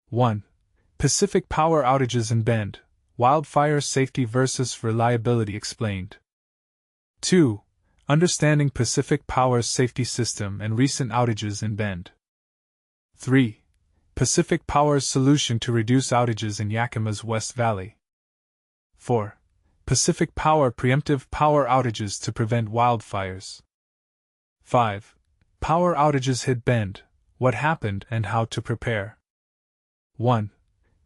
1. Pacific power outages in Bend, wildfire safety versus reliability explained. 2. Understanding Pacific Power's safety system and recent outages in Bend. 3. Pacific Power's solution to reduce outages in Yakima's West Valley. 4. Pacific Power preemptive power outages to prevent wildfires. 5. Power outages hit Bend, what happened and how to prepare. 1.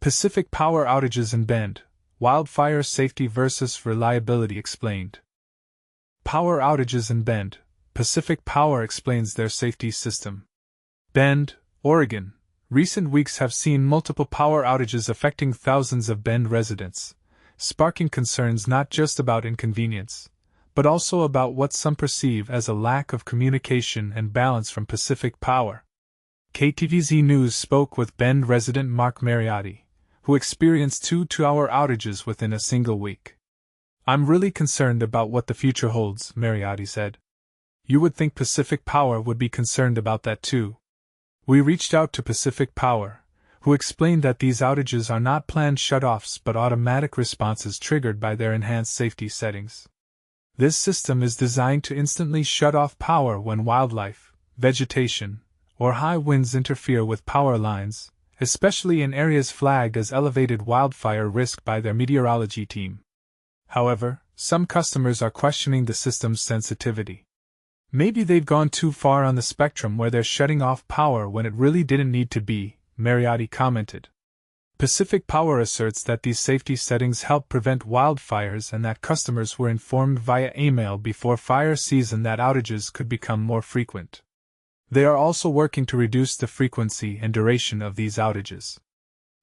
Pacific Power outages in Bend, wildfire safety versus reliability explained. Power outages in Bend, Pacific Power explains their safety system. Bend, Oregon. Recent weeks have seen multiple power outages affecting thousands of Bend residents, sparking concerns not just about inconvenience, but also about what some perceive as a lack of communication and balance from Pacific Power. KTVZ News spoke with Bend resident Mark Mariotti, who experienced 2 2-hour outages within a single week. "I'm really concerned about what the future holds," Mariotti said. "You would think Pacific Power would be concerned about that too." We reached out to Pacific Power, who explained that these outages are not planned shutoffs but automatic responses triggered by their enhanced safety settings. This system is designed to instantly shut off power when wildlife, vegetation, or high winds interfere with power lines, especially in areas flagged as elevated wildfire risk by their meteorology team. However, some customers are questioning the system's sensitivity. Maybe they've gone too far on the spectrum where they're shutting off power when it really didn't need to be, Mariotti commented. Pacific Power asserts that these safety settings help prevent wildfires and that customers were informed via email before fire season that outages could become more frequent. They are also working to reduce the frequency and duration of these outages.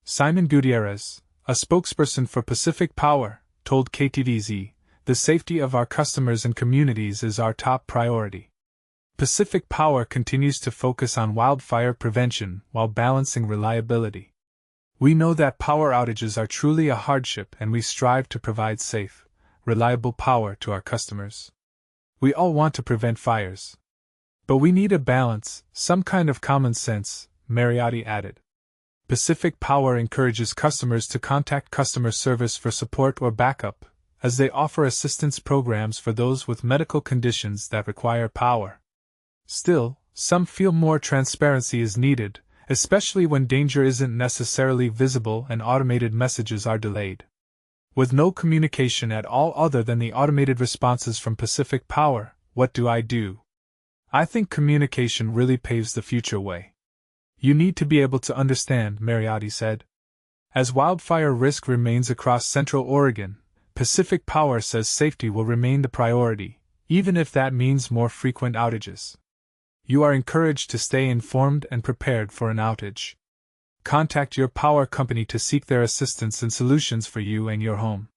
Simon Gutierrez, a spokesperson for Pacific Power, told KTVZ, "The safety of our customers and communities is our top priority." Pacific Power continues to focus on wildfire prevention while balancing reliability. "We know that power outages are truly a hardship and we strive to provide safe, reliable power to our customers. We all want to prevent fires. But we need a balance, some kind of common sense," Mariotti added. Pacific Power encourages customers to contact customer service for support or backup, as they offer assistance programs for those with medical conditions that require power. Still, some feel more transparency is needed, especially when danger isn't necessarily visible and automated messages are delayed. With no communication at all other than the automated responses from Pacific Power, what do I do? I think communication really paves the future way. You need to be able to understand, Mariotti said. As wildfire risk remains across Central Oregon, Pacific Power says safety will remain the priority, even if that means more frequent outages. You are encouraged to stay informed and prepared for an outage. Contact your power company to seek their assistance and solutions for you and your home.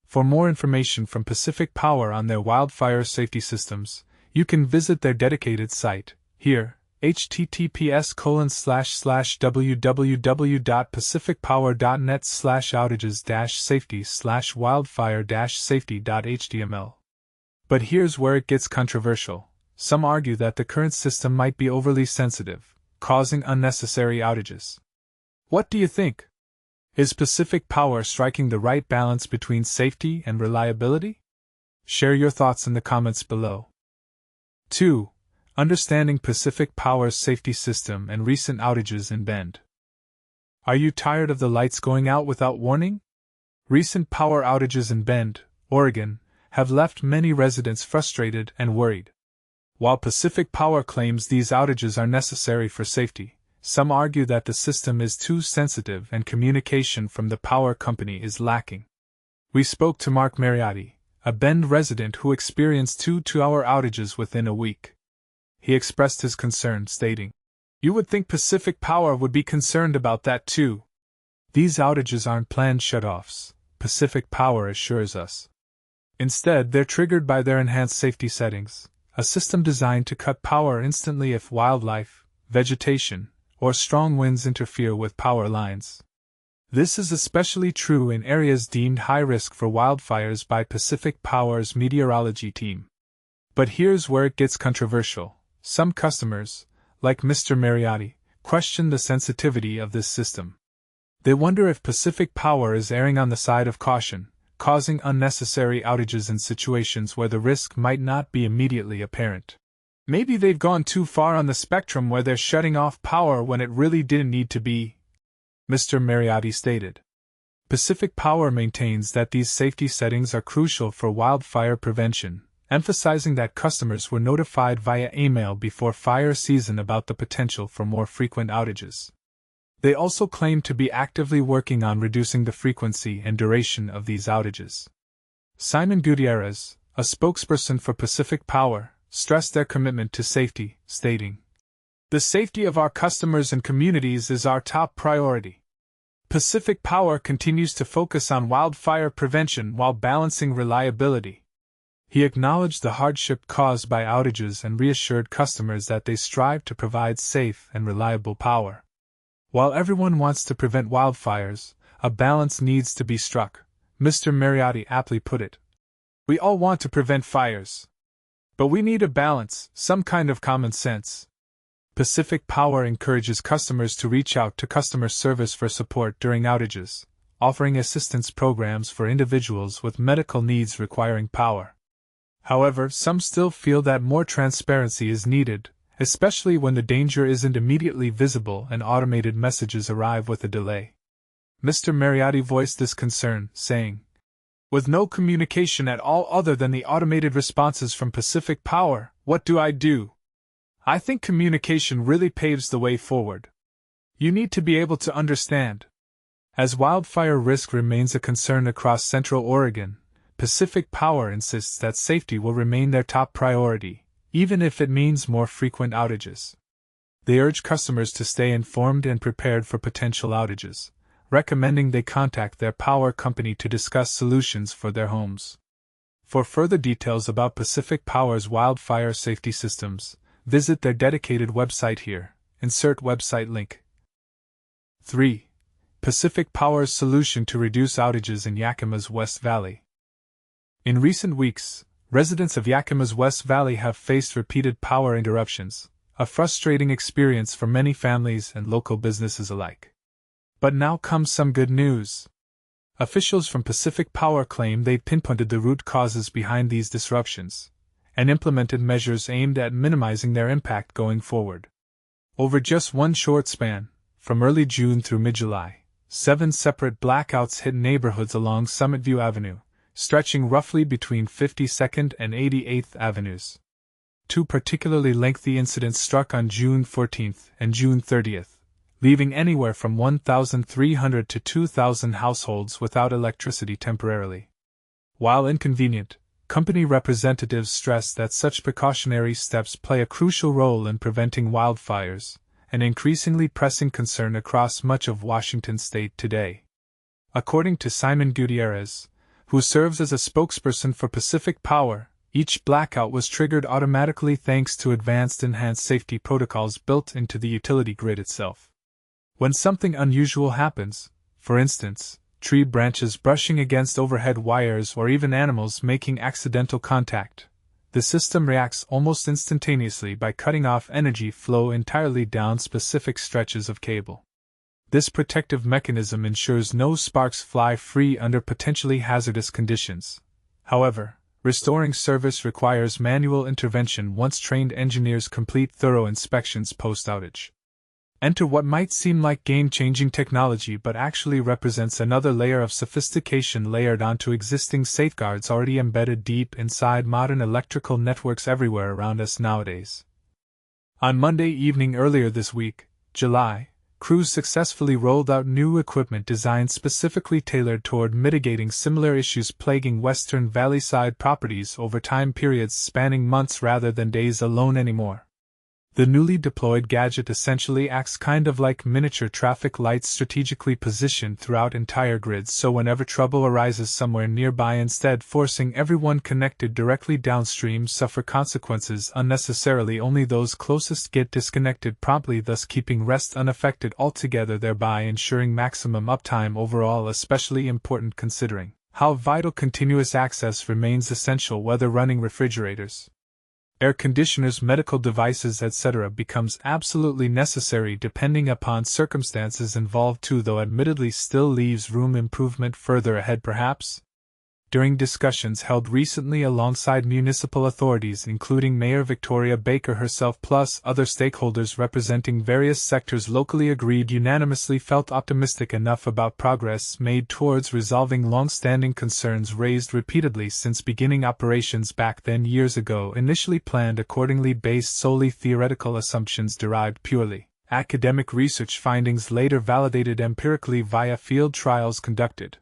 For more information from Pacific Power on their wildfire safety systems, you can visit their dedicated site, here, https://www.pacificpower.net/outages-safety/wildfire-safety.html. But here's where it gets controversial. Some argue that the current system might be overly sensitive, causing unnecessary outages. What do you think? Is Pacific Power striking the right balance between safety and reliability? Share your thoughts in the comments below. 2. Understanding Pacific Power's safety system and recent outages in Bend. Are you tired of the lights going out without warning? Recent power outages in Bend, Oregon, have left many residents frustrated and worried. While Pacific Power claims these outages are necessary for safety, some argue that the system is too sensitive and communication from the power company is lacking. We spoke to Mark Mariotti, a Bend resident who experienced 2 2-hour outages within a week. He expressed his concern, stating, "You would think Pacific Power would be concerned about that too. These outages aren't planned shutoffs," Pacific Power assures us. Instead, they're triggered by their enhanced safety settings, a system designed to cut power instantly if wildlife, vegetation, or strong winds interfere with power lines. This is especially true in areas deemed high risk for wildfires by Pacific Power's meteorology team. But here's where it gets controversial. Some customers, like Mr. Mariotti, question the sensitivity of this system. They wonder if Pacific Power is erring on the side of caution, causing unnecessary outages in situations where the risk might not be immediately apparent. Maybe they've gone too far on the spectrum where they're shutting off power when it really didn't need to be, Mr. Mariotti stated. Pacific Power maintains that these safety settings are crucial for wildfire prevention, emphasizing that customers were notified via email before fire season about the potential for more frequent outages. They also claim to be actively working on reducing the frequency and duration of these outages. Simon Gutierrez, a spokesperson for Pacific Power, stressed their commitment to safety, stating, "The safety of our customers and communities is our top priority. Pacific Power continues to focus on wildfire prevention while balancing reliability." He acknowledged the hardship caused by outages and reassured customers that they strive to provide safe and reliable power. While everyone wants to prevent wildfires, a balance needs to be struck, Mr. Mariotti aptly put it. We all want to prevent fires. But we need a balance, some kind of common sense. Pacific Power encourages customers to reach out to customer service for support during outages, offering assistance programs for individuals with medical needs requiring power. However, some still feel that more transparency is needed, especially when the danger isn't immediately visible and automated messages arrive with a delay. Mr. Mariotti voiced this concern, saying, "With no communication at all other than the automated responses from Pacific Power, what do I do? I think communication really paves the way forward. You need to be able to understand." As wildfire risk remains a concern across Central Oregon, Pacific Power insists that safety will remain their top priority, even if it means more frequent outages. They urge customers to stay informed and prepared for potential outages, recommending they contact their power company to discuss solutions for their homes. For further details about Pacific Power's wildfire safety systems, visit their dedicated website here. Insert website link. 3. Pacific Power's solution to reduce outages in Yakima's West Valley. In recent weeks, residents of Yakima's West Valley have faced repeated power interruptions, a frustrating experience for many families and local businesses alike. But now comes some good news. Officials from Pacific Power claim they pinpointed the root causes behind these disruptions and implemented measures aimed at minimizing their impact going forward. Over just one short span, from early June through mid-July, 7 separate blackouts hit neighborhoods along Summit View Avenue, stretching roughly between 52nd and 88th Avenues. 2 particularly lengthy incidents struck on June 14th and June 30th, leaving anywhere from 1,300 to 2,000 households without electricity temporarily. While inconvenient, company representatives stressed that such precautionary steps play a crucial role in preventing wildfires, an increasingly pressing concern across much of Washington state today. According to Simon Gutierrez, who serves as a spokesperson for Pacific Power, each blackout was triggered automatically thanks to enhanced safety protocols built into the utility grid itself. When something unusual happens, for instance, tree branches brushing against overhead wires or even animals making accidental contact, the system reacts almost instantaneously by cutting off energy flow entirely down specific stretches of cable. This protective mechanism ensures no sparks fly free under potentially hazardous conditions. However, restoring service requires manual intervention once trained engineers complete thorough inspections post-outage. Enter what might seem like game-changing technology but actually represents another layer of sophistication layered onto existing safeguards already embedded deep inside modern electrical networks everywhere around us nowadays. On Monday evening earlier this week, July, crews successfully rolled out new equipment designed specifically tailored toward mitigating similar issues plaguing Western Valley-side properties over time periods spanning months rather than days alone anymore. The newly deployed gadget essentially acts kind of like miniature traffic lights strategically positioned throughout entire grids so whenever trouble arises somewhere nearby, instead forcing everyone connected directly downstream suffer consequences unnecessarily, only those closest get disconnected promptly, thus keeping rest unaffected altogether, thereby ensuring maximum uptime overall, especially important considering how vital continuous access remains essential whether running refrigerators, Air conditioners, medical devices, etc. becomes absolutely necessary depending upon circumstances involved too, though admittedly still leaves room improvement further ahead perhaps. During discussions held recently alongside municipal authorities including Mayor Victoria Baker herself plus other stakeholders representing various sectors locally agreed unanimously felt optimistic enough about progress made towards resolving long-standing concerns raised repeatedly since beginning operations back then years ago, initially planned accordingly based solely theoretical assumptions derived purely academic research findings later validated empirically via field trials conducted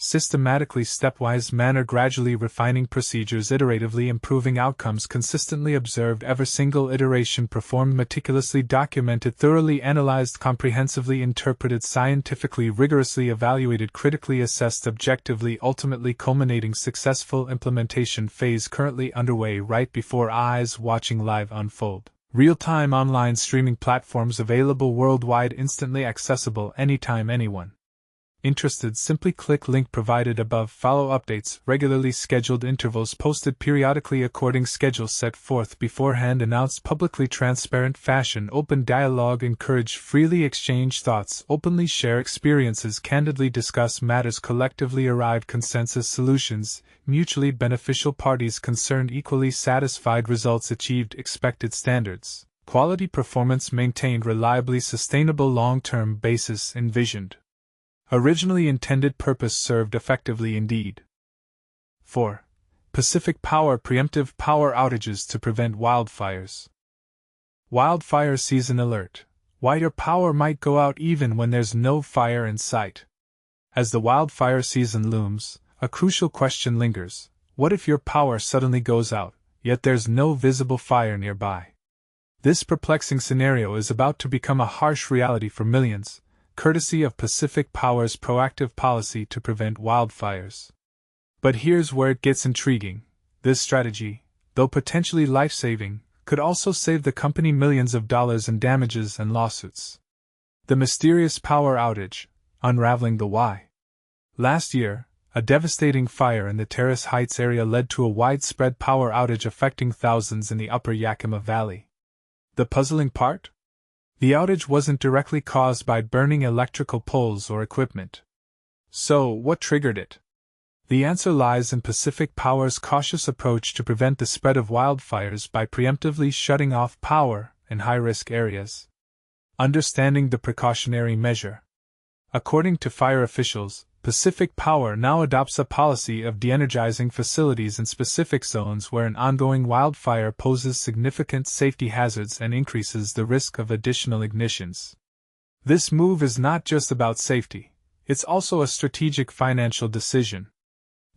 systematically stepwise manner, gradually refining procedures, iteratively improving outcomes, consistently observed, every single iteration performed, meticulously documented, thoroughly analyzed, comprehensively interpreted, scientifically rigorously evaluated, critically assessed, objectively, ultimately culminating successful implementation phase currently underway right before eyes, watching live unfold. Real-time online streaming platforms available worldwide, instantly accessible anytime, anyone interested, simply click link provided above. Follow updates, regularly scheduled intervals posted periodically according schedule set forth beforehand, announced publicly, transparent fashion, open dialogue, encourage freely exchange thoughts, openly share experiences, candidly discuss matters, collectively arrive consensus solutions, mutually beneficial, parties concerned equally satisfied, results achieved, expected standards, quality, performance maintained, reliably, sustainable, long-term basis envisioned. Originally intended purpose served effectively indeed. 4. Pacific Power preemptive power outages to prevent wildfires. Wildfire season alert. Why your power might go out even when there's no fire in sight. As the wildfire season looms, a crucial question lingers. What if your power suddenly goes out, yet there's no visible fire nearby? This perplexing scenario is about to become a harsh reality for millions, courtesy of Pacific Power's proactive policy to prevent wildfires. But here's where it gets intriguing. This strategy, though potentially life-saving, could also save the company millions of dollars in damages and lawsuits. The mysterious power outage, unraveling the why. Last year, a devastating fire in the Terrace Heights area led to a widespread power outage affecting thousands in the upper Yakima Valley. The puzzling part? The outage wasn't directly caused by burning electrical poles or equipment. So, what triggered it? The answer lies in Pacific Power's cautious approach to prevent the spread of wildfires by preemptively shutting off power in high-risk areas. Understanding the precautionary measure. According to fire officials, Pacific Power now adopts a policy of de-energizing facilities in specific zones where an ongoing wildfire poses significant safety hazards and increases the risk of additional ignitions. This move is not just about safety, it's also a strategic financial decision.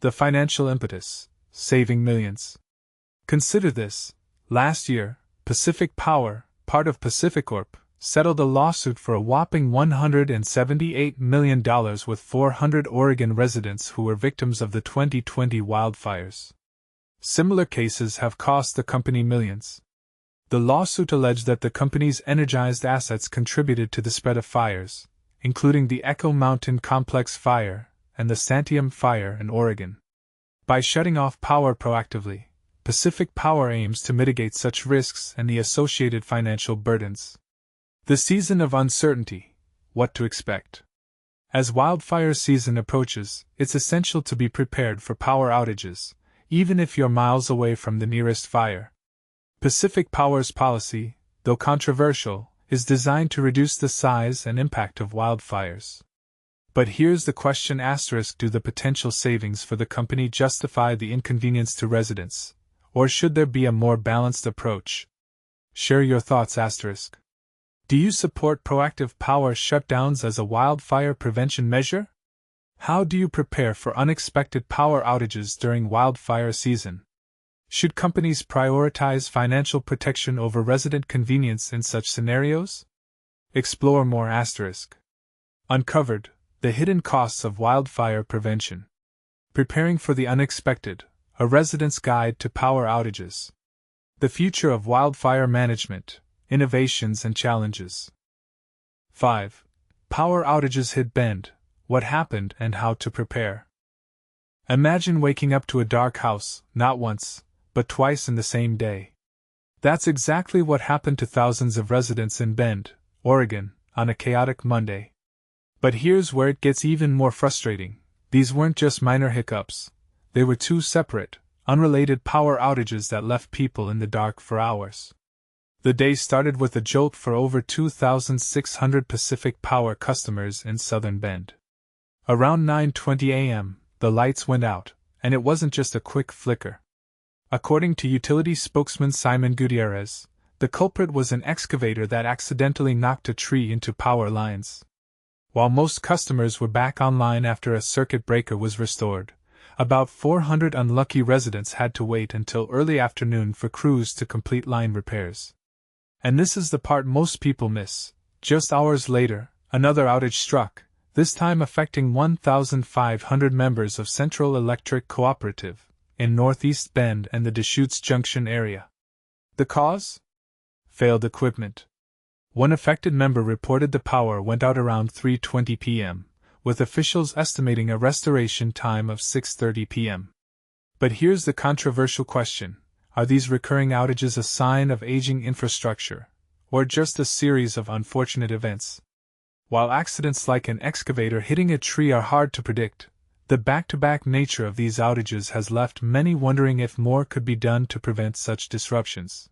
The financial impetus: saving millions. Consider this. Last year, Pacific Power, part of PacifiCorp, settled a lawsuit for a whopping $178 million with 400 Oregon residents who were victims of the 2020 wildfires. Similar cases have cost the company millions. The lawsuit alleged that the company's energized assets contributed to the spread of fires, including the Echo Mountain Complex Fire and the Santiam Fire in Oregon. By shutting off power proactively, Pacific Power aims to mitigate such risks and the associated financial burdens. The season of uncertainty. What to expect? As wildfire season approaches, it's essential to be prepared for power outages, even if you're miles away from the nearest fire. Pacific Power's policy, though controversial, is designed to reduce the size and impact of wildfires. But here's the question: do the potential savings for the company justify the inconvenience to residents, or should there be a more balanced approach? Share your thoughts. Do you support proactive power shutdowns as a wildfire prevention measure? How do you prepare for unexpected power outages during wildfire season? Should companies prioritize financial protection over resident convenience in such scenarios? Explore more. Uncovered: the hidden costs of wildfire prevention. Preparing for the unexpected, a resident's guide to power outages. The future of wildfire management. Innovations and challenges. 5. Power outages hit bend. What happened and how to prepare. Imagine waking up to a dark house, not once, but twice in the same day. That's exactly what happened to thousands of residents in Bend, Oregon, on a chaotic Monday. But here's where it gets even more frustrating. These weren't just minor hiccups. They were two separate, unrelated power outages that left people in the dark for hours. The day started with a jolt for over 2,600 Pacific Power customers in southern Bend. Around 9:20 a.m., the lights went out, and it wasn't just a quick flicker. According to utility spokesman Simon Gutierrez, the culprit was an excavator that accidentally knocked a tree into power lines. While most customers were back online after a circuit breaker was restored, about 400 unlucky residents had to wait until early afternoon for crews to complete line repairs. And this is the part most people miss. Just hours later, another outage struck, this time affecting 1,500 members of Central Electric Cooperative, in Northeast Bend and the Deschutes Junction area. The cause? Failed equipment. One affected member reported the power went out around 3:20 p.m., with officials estimating a restoration time of 6:30 p.m. But here's the controversial question. Are these recurring outages a sign of aging infrastructure, or just a series of unfortunate events? While accidents like an excavator hitting a tree are hard to predict, the back-to-back nature of these outages has left many wondering if more could be done to prevent such disruptions.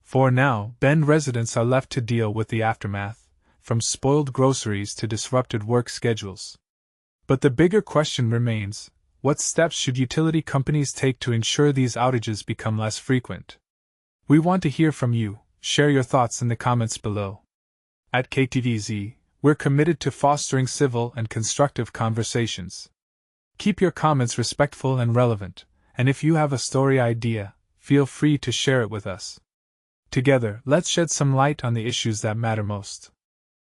For now, Bend residents are left to deal with the aftermath, from spoiled groceries to disrupted work schedules. But the bigger question remains: what steps should utility companies take to ensure these outages become less frequent? We want to hear from you. Share your thoughts in the comments below. At KTVZ, we're committed to fostering civil and constructive conversations. Keep your comments respectful and relevant, and if you have a story idea, feel free to share it with us. Together, let's shed some light on the issues that matter most.